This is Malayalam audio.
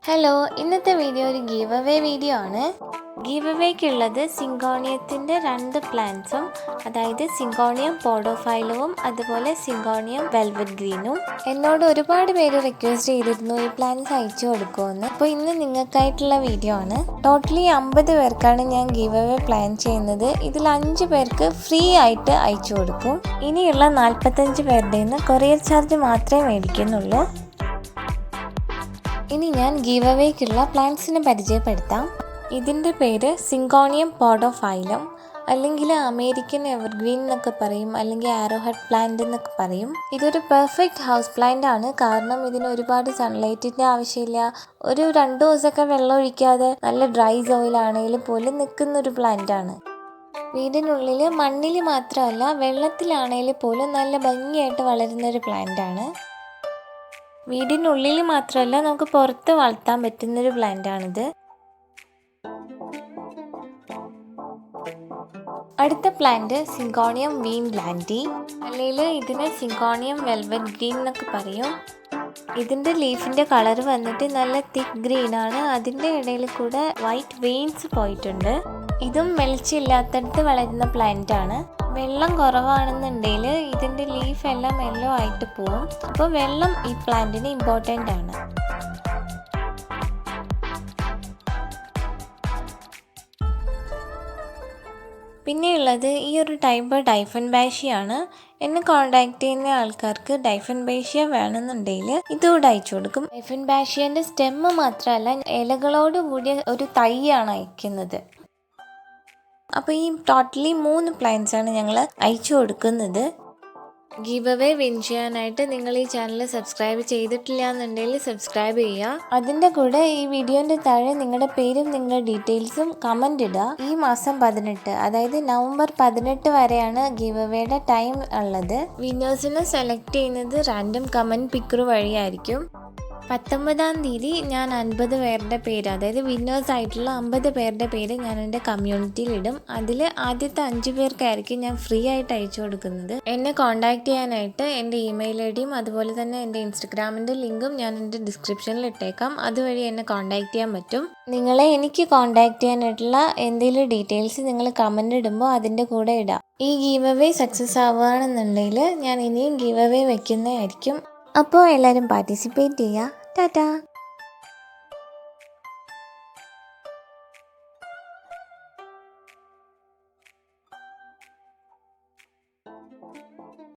ഹലോ, ഇന്നത്തെ വീഡിയോ ഒരു ഗീവ് അവേ വീഡിയോ ആണ്. ഗീവ് അവേക്കുള്ളത് സിങ്കോണിയത്തിൻ്റെ 2 പ്ലാന്റ്സും, അതായത് സിങ്കോണിയം പോഡോഫൈലവും അതുപോലെ സിങ്കോണിയം വെൽവെറ്റ് ഗ്രീനും. എന്നോട് ഒരുപാട് പേര് റിക്വസ്റ്റ് ചെയ്തിരുന്നു ഈ പ്ലാന്റ്സ് അയച്ചു കൊടുക്കുമെന്ന്. അപ്പോൾ ഇന്ന് നിങ്ങൾക്കായിട്ടുള്ള വീഡിയോ ആണ്. ടോട്ടലി 50 പേർക്കാണ് ഞാൻ ഗീവ് അവേ പ്ലാൻ ചെയ്യുന്നത്. ഇതിൽ 5 പേർക്ക് ഫ്രീ ആയിട്ട് അയച്ചു കൊടുക്കും. ഇനിയുള്ള 45 പേരുടെ നിന്ന് കൊറിയർ ചാർജ് മാത്രമേ മേടിക്കുന്നുള്ളൂ. ഇനി ഞാൻ ഗീവ് അവേക്കുള്ള പ്ലാന്റ്സിനെ പരിചയപ്പെടുത്താം. ഇതിൻ്റെ പേര് സിങ്കോണിയം പോഡോഫൈലം, അല്ലെങ്കിൽ അമേരിക്കൻ എവർഗ്രീൻ എന്നൊക്കെ പറയും, അല്ലെങ്കിൽ ആരോഹെഡ് പ്ലാന്റ് എന്നൊക്കെ പറയും. ഇതൊരു പെർഫെക്റ്റ് ഹൗസ് പ്ലാന്റ് ആണ്. കാരണം ഇതിന് ഒരുപാട് സൺലൈറ്റിൻ്റെ ആവശ്യമില്ല. ഒരു 2 ദിവസമൊക്കെ വെള്ളം ഒഴിക്കാതെ നല്ല ഡ്രൈ സോയിലാണെങ്കിൽ പോലും നിൽക്കുന്നൊരു പ്ലാന്റ് ആണ്. വീടിനുള്ളിൽ മണ്ണിൽ മാത്രമല്ല വെള്ളത്തിലാണെങ്കിൽ പോലും നല്ല ഭംഗിയായിട്ട് വളരുന്നൊരു പ്ലാന്റ് ആണ്. വീടിനുള്ളിൽ മാത്രമല്ല നമുക്ക് പുറത്ത് വളർത്താൻ പറ്റുന്നൊരു പ്ലാന്റ് ആണിത്. അടുത്ത പ്ലാന്റ് സിങ്കോണിയം വീൻ ലാൻഡി, അല്ലെങ്കിൽ ഇതിന് സിങ്കോണിയം വെൽവെറ്റ് ഗ്രീൻ എന്നൊക്കെ പറയും. ഇതിൻ്റെ ലീഫിൻ്റെ കളർ വന്നിട്ട് നല്ല തിക്ക് ഗ്രീൻ ആണ്. അതിൻ്റെ ഇടയിൽ കൂടെ വൈറ്റ് വെയിൻസ് പോയിട്ടുണ്ട്. ഇതും വെളിച്ചില്ലാത്തടത്ത് വളരുന്ന പ്ലാന്റ് ആണ്. വെള്ളം കുറവാണെന്നുണ്ടെങ്കിൽ ഇതിൻ്റെ ലീഫ് എല്ലാം യെല്ലോ ആയിട്ട് പോവും. അപ്പോൾ വെള്ളം ഈ പ്ലാന്റിന് ഇമ്പോർട്ടൻ്റ് ആണ്. പിന്നെയുള്ളത് ഈ ഒരു ടൈപ്പ് ഡൈഫൻബാഷിയാണ്. എന്നെ കോൺടാക്ട് ചെയ്യുന്ന ആൾക്കാർക്ക് ഡൈഫൻബാഷ്യ വേണമെന്നുണ്ടെങ്കിൽ ഇതുകൂടെ അയച്ചു കൊടുക്കും. ഡൈഫൻബാഷ്യൻ്റെ സ്റ്റെമ്മ് മാത്രമല്ല ഇലകളോട് കൂടിയ ഒരു തൈയാണ് അയക്കുന്നത്. അപ്പോൾ ഈ ടോട്ടലി 3 പ്ലാന്റ്സ് ആണ് ഞങ്ങൾ അയച്ചു കൊടുക്കുന്നത്. ഗീവ് അവേ വിൻ ചെയ്യാനായിട്ട് നിങ്ങൾ ഈ ചാനൽ സബ്സ്ക്രൈബ് ചെയ്തിട്ടില്ല എന്നുണ്ടെങ്കിൽ സബ്സ്ക്രൈബ് ചെയ്യുക. അതിൻ്റെ കൂടെ ഈ വീഡിയോൻ്റെ താഴെ നിങ്ങളുടെ പേരും നിങ്ങളുടെ ഡീറ്റെയിൽസും കമൻ്റ് ഇടുക. ഈ മാസം 18, അതായത് നവംബർ 18 വരെയാണ് ഗീവ് അവേയുടെ ടൈം ഉള്ളത്. വിന്നേഴ്സിനെ സെലക്ട് ചെയ്യുന്നത് റാൻഡം കമൻറ്റ് പിക്കർ വഴിയായിരിക്കും. 19-ാം തീയതി ഞാൻ 50 പേരുടെ പേര്, അതായത് വിന്നേഴ്സ് ആയിട്ടുള്ള 50 പേരുടെ പേര് ഞാൻ എൻ്റെ കമ്മ്യൂണിറ്റിയിൽ ഇടും. അതിൽ ആദ്യത്തെ 5 പേർക്കായിരിക്കും ഞാൻ ഫ്രീ ആയിട്ട് അയച്ചു കൊടുക്കുന്നത്. എന്നെ കോൺടാക്ട് ചെയ്യാനായിട്ട് എൻ്റെ ഇമെയിൽ ഐ ഡിയും അതുപോലെ തന്നെ എൻ്റെ ഇൻസ്റ്റഗ്രാമിൻ്റെ ലിങ്കും ഞാൻ എൻ്റെ ഡിസ്ക്രിപ്ഷനിൽ ഇട്ടേക്കാം. അതുവഴി എന്നെ കോൺടാക്ട് ചെയ്യാൻ പറ്റും. നിങ്ങളെ എനിക്ക് കോൺടാക്ട് ചെയ്യാനായിട്ടുള്ള എന്തെങ്കിലും ഡീറ്റെയിൽസ് നിങ്ങൾ കമൻ്റ് ഇടുമ്പോൾ അതിൻ്റെ കൂടെ ഇടാം. ഈ ഗീവ് അവേ സക്സസ് ആവുകയാണെന്നുണ്ടെങ്കിൽ ഞാൻ ഇനിയും ഗീവ് അവേ വെക്കുന്നതായിരിക്കും. അപ്പോൾ എല്ലാവരും പാർട്ടിസിപ്പേറ്റ് ചെയ്യുക. ടാറ്റാ.